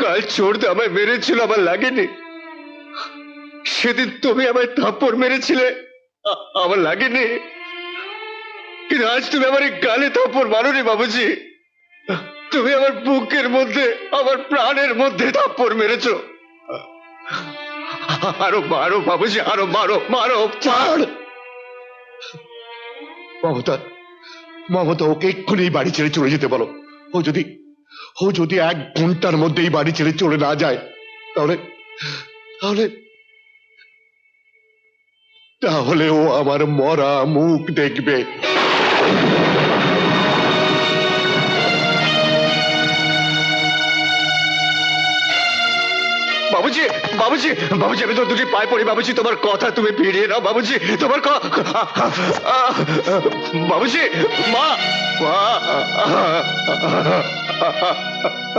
কাল চোরতে আমায় মেরেছিল, আমার লাগেনি। সেদিন তুমি আমায় থাপ্পড় মেরেছিলে, আমার লাগেনি। কিন্তু আজ তুমি আমার এই গালে থাপ্পড় মারোনি বাবুজি। তুমি আমার বুকের মধ্যে, আমার প্রাণের মধ্যে থাপ্পড় মেরেছো। আরো মারো বাবুজি, আরো মারো, মারো। ছাড় মমতা, মমতা ওকে এক্ষুনি বাড়ি ছেড়ে চলে যেতে বলো। ও যদি 1 ঘন্টার মধ্যেই বাড়ি ছেড়ে চলে না যায়, তাহলে তাহলে তাহলে ও আমার মরা মুখ দেখবে। বাবুজি, বাবুজি, বাবুজি, আমি তো দুটি পায়ে পড়ি বাবুজি, তোমার কথা তুমি ফিরিয়ে নাও বাবুজি, তোমার বাবুজি, মা, মা।